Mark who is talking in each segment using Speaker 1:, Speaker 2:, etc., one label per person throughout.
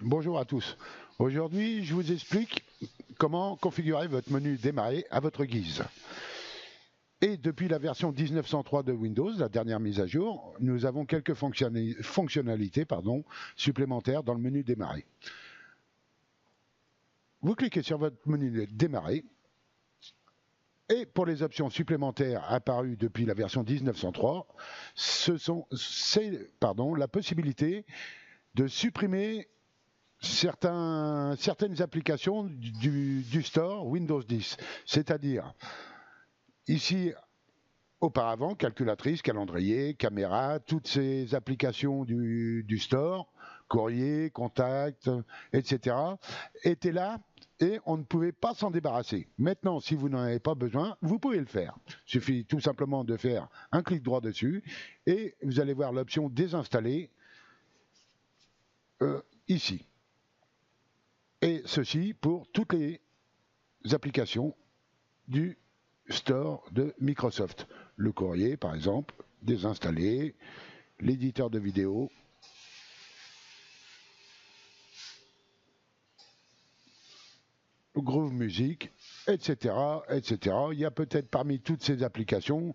Speaker 1: Bonjour à tous. Aujourd'hui, je vous explique comment configurer votre menu démarrer à votre guise. Et depuis la version 1903 de Windows, la dernière mise à jour, nous avons quelques fonctionnalités supplémentaires dans le menu démarrer. Vous cliquez sur votre menu démarrer et pour les options supplémentaires apparues depuis la version 1903, c'est la possibilité de supprimer certaines applications du store Windows 10. C'est-à-dire, ici, auparavant, calculatrice, calendrier, caméra, toutes ces applications du store, courrier, contact, etc., étaient là et on ne pouvait pas s'en débarrasser. Maintenant, si vous n'en avez pas besoin, vous pouvez le faire. Il suffit tout simplement de faire un clic droit dessus et vous allez voir l'option désinstaller ici. Et ceci pour toutes les applications du store de Microsoft. Le courrier, par exemple, désinstaller, l'éditeur de vidéo, Groove Music, etc., etc. Il y a peut-être parmi toutes ces applications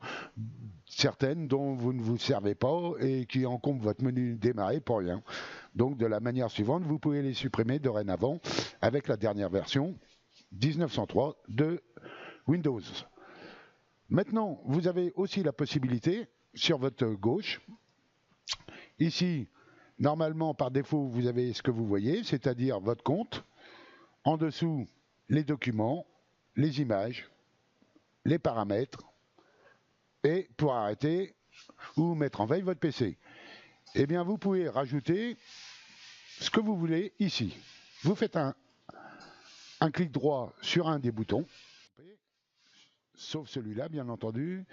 Speaker 1: certaines dont vous ne vous servez pas et qui encombrent votre menu démarrer pour rien. Donc de la manière suivante, vous pouvez les supprimer dorénavant avec la dernière version 1903 de Windows. Maintenant, vous avez aussi la possibilité sur votre gauche, ici, normalement par défaut, vous avez ce que vous voyez, c'est-à-dire votre compte, en dessous, les documents, les images, les paramètres, et pour arrêter ou mettre en veille votre PC. Eh bien, vous pouvez rajouter ce que vous voulez ici. Vous faites un clic droit sur un des boutons, sauf celui-là, bien entendu,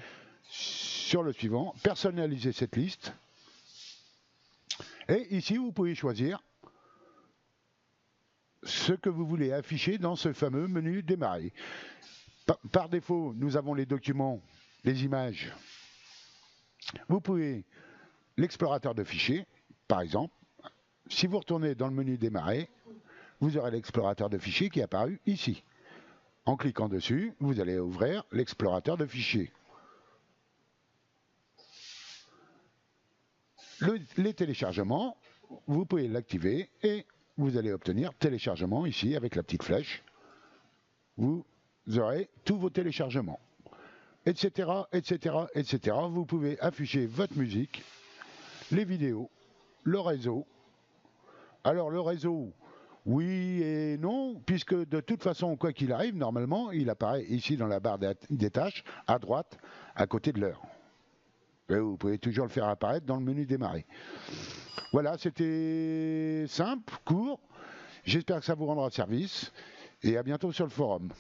Speaker 1: sur le suivant, personnaliser cette liste. Et ici, vous pouvez choisir ce que vous voulez afficher dans ce fameux menu démarrer. Par défaut, nous avons les documents, les images. Vous pouvez l'explorateur de fichiers, par exemple. Si vous retournez dans le menu démarrer, vous aurez l'explorateur de fichiers qui est apparu ici. En cliquant dessus, vous allez ouvrir l'explorateur de fichiers. Les téléchargements, vous pouvez l'activer et vous allez obtenir téléchargement ici avec la petite flèche. Vous aurez tous vos téléchargements, etc., etc., etc. Vous pouvez afficher votre musique, les vidéos, le réseau. Alors le réseau, oui et non, puisque de toute façon, quoi qu'il arrive, normalement, il apparaît ici dans la barre des tâches, à droite, à côté de l'heure. Vous pouvez toujours le faire apparaître dans le menu démarrer. Voilà, c'était simple, court. J'espère que ça vous rendra service et à bientôt sur le forum.